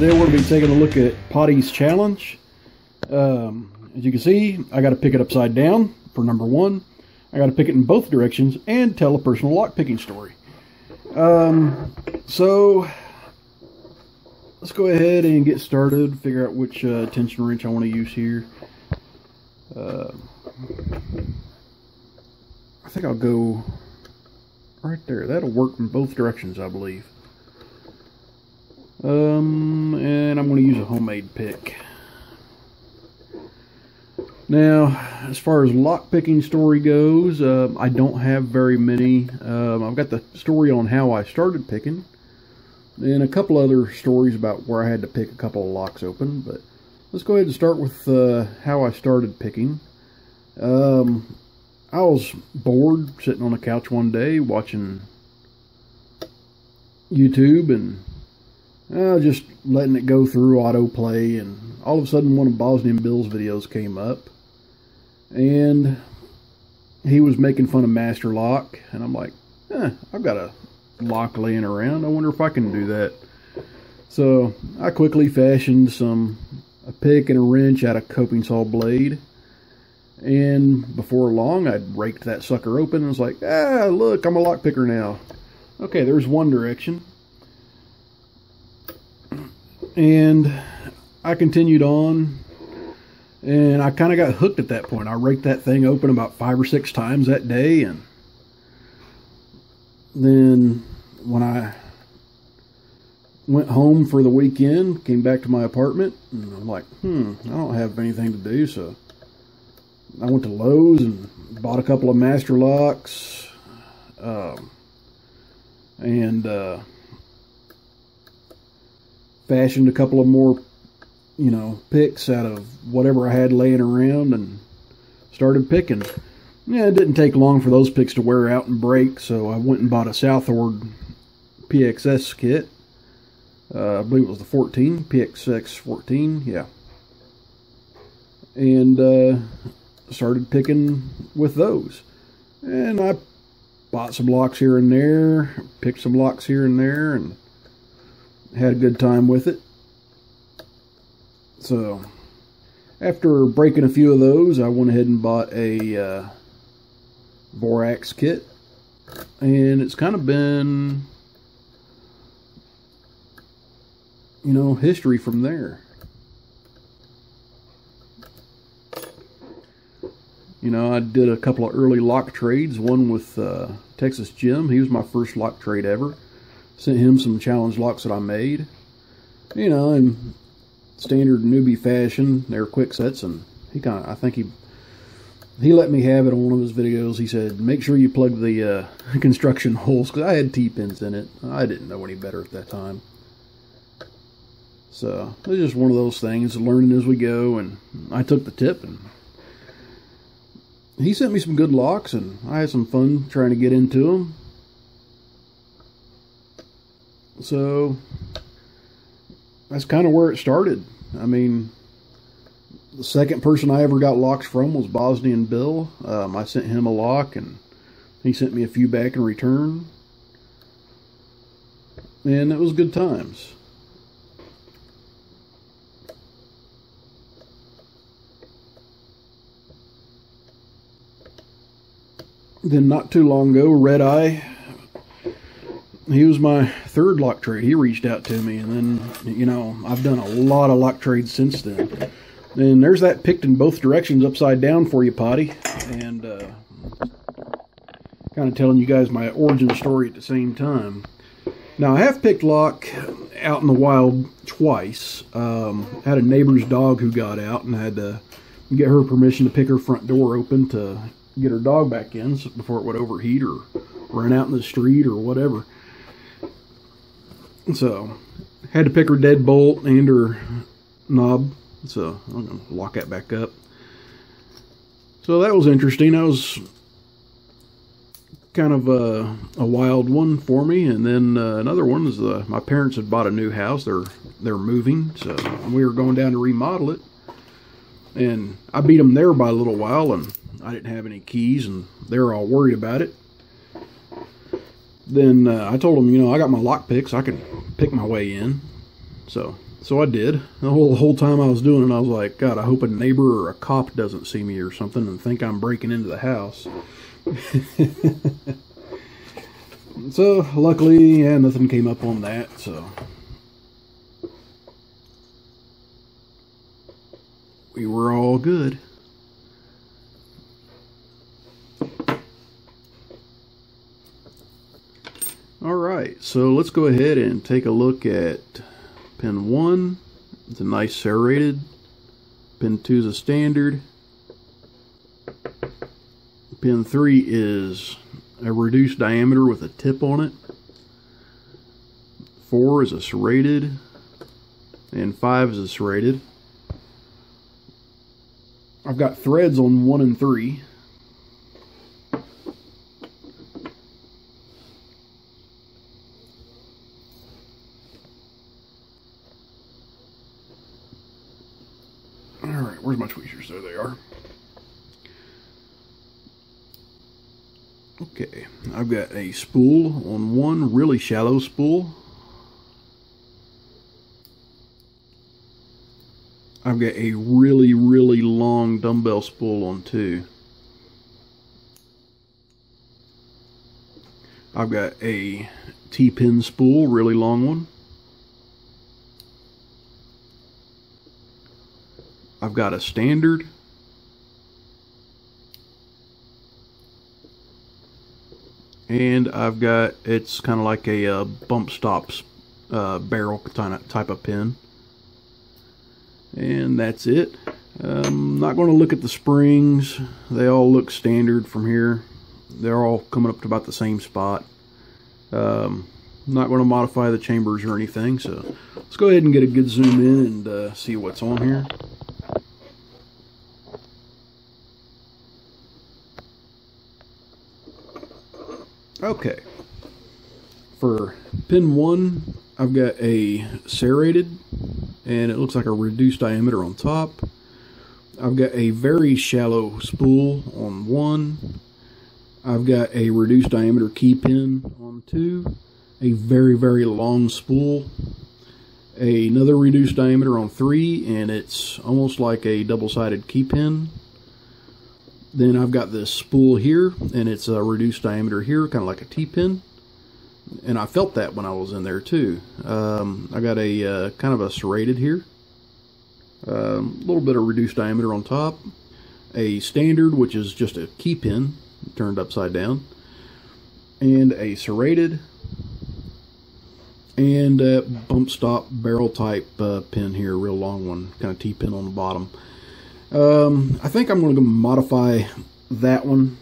today we're going to be taking a look at Potty's challenge. As you can see, I got to pick it upside down for number one. I got to pick it in both directions and tell a personal lock picking story. So let's go ahead and get started. Figure out which tension wrench I want to use here. I think I'll go right there. That'll work in both directions, I believe. And I'm going to use a homemade pick. Now, as far as lock picking story goes, I don't have very many. I've got the story on how I started picking, and a couple other stories about where I had to pick a couple of locks open. But let's go ahead and start with how I started picking. I was bored sitting on the couch one day watching YouTube and just letting it go through autoplay, and all of a sudden one of Bosnian Bill's videos came up, and he was making fun of Master Lock, and I'm like, I've got a lock laying around. I wonder if I can do that. So I quickly fashioned a pick and a wrench out of coping saw blade, and before long I'd raked that sucker open and was like, look, I'm a lock picker now. Okay, there's one direction. And I continued on, and I kind of got hooked at that point. I raked that thing open about 5 or 6 times that day, and then when I went home for the weekend, came back to my apartment, and I'm like, I don't have anything to do, so I went to Lowe's and bought a couple of Master Locks, and fashioned a couple of more, picks out of whatever I had laying around and started picking. Yeah, it didn't take long for those picks to wear out and break, so I went and bought a Southord PXS kit. I believe it was the 14, PXS 14, yeah. And started picking with those. And I bought some locks here and there, picked some locks here and there, and had a good time with it. So after breaking a few of those, I went ahead and bought a Vorax kit, and it's kind of been, history from there. I did a couple of early lock trades, one with Texas Jim. He was my first lock trade ever. Sent him some challenge locks that I made, in standard newbie fashion. They were quick sets, and I think he let me have it on one of his videos. He said, make sure you plug the construction holes, because I had T-pins in it. I didn't know any better at that time. So it was just one of those things, learning as we go, and I took the tip, and he sent me some good locks, and I had some fun trying to get into them. So that's kind of where it started. I mean, the second person I ever got locks from was Bosnian Bill. I sent him a lock, and he sent me a few back in return. And it was good times. Then not too long ago, Red Eye, he was my third lock trade. He reached out to me, and then, I've done a lot of lock trades since then. And there's that picked in both directions upside down for you, Potty. And kind of telling you guys my origin story at the same time. Now, I have picked lock out in the wild twice. Had a neighbor's dog who got out, and I had to get her permission to pick her front door open to get her dog back in before it would overheat or run out in the street or whatever. So, had to pick her deadbolt and her knob. So, I'm going to lock that back up. So, that was interesting. That was kind of a wild one for me. And then another one is my parents had bought a new house. They're moving, so we were going down to remodel it. And I beat them there by a little while, and I didn't have any keys, and they were all worried about it. Then I told them, I got my lock picks. I could pick my way in. So So I did. The whole time I was doing it, I was like, God, I hope a neighbor or a cop doesn't see me or something and think I'm breaking into the house. So, luckily, yeah, nothing came up on that, so we were all good. Alright, so let's go ahead and take a look at pin 1. It's a nice serrated. Pin 2 is a standard. Pin 3 is a reduced diameter with a tip on it. 4 is a serrated. And 5 is a serrated. I've got threads on 1 and 3. Alright, where's my tweezers? There they are. Okay, I've got a spool on 1, really shallow spool. I've got a really long dumbbell spool on 2. I've got a T-pin spool, really long one. I've got a standard. And I've got, it's kind of like a bump stops barrel type of pin. And that's it. I'm not going to look at the springs. They all look standard from here. They're all coming up to about the same spot. I'm not going to modify the chambers or anything. So let's go ahead and get a good zoom in and see what's on here. Okay, for pin 1, I've got a serrated, and it looks like a reduced diameter on top. I've got a very shallow spool on 1. I've got a reduced diameter key pin on 2. A very long spool. Another reduced diameter on 3, and it's almost like a double-sided key pin. Then I've got this spool here, and it's a reduced diameter here, kind of like a T-pin. And I felt that when I was in there too. I got a kind of a serrated here. A little bit of reduced diameter on top. A standard, which is just a key pin turned upside down. And a serrated. And a bump stop barrel type pin here, real long one, kind of T-pin on the bottom. I think I'm going to modify that one,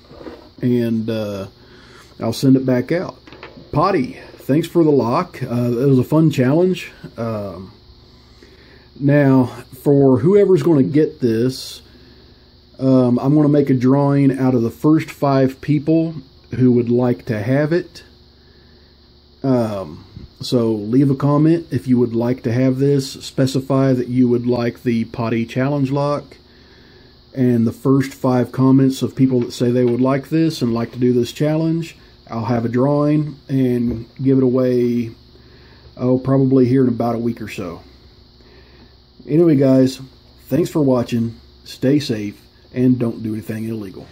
and I'll send it back out. Potty, thanks for the lock. It was a fun challenge. Now, for whoever's going to get this, I'm going to make a drawing out of the first 5 people who would like to have it. So leave a comment if you would like to have this. Specify that you would like the Potty challenge lock. And the first 5 comments of people that say they would like this and like to do this challenge, I'll have a drawing and give it away, probably here in about a week or so. Anyway, guys, thanks for watching. Stay safe and don't do anything illegal.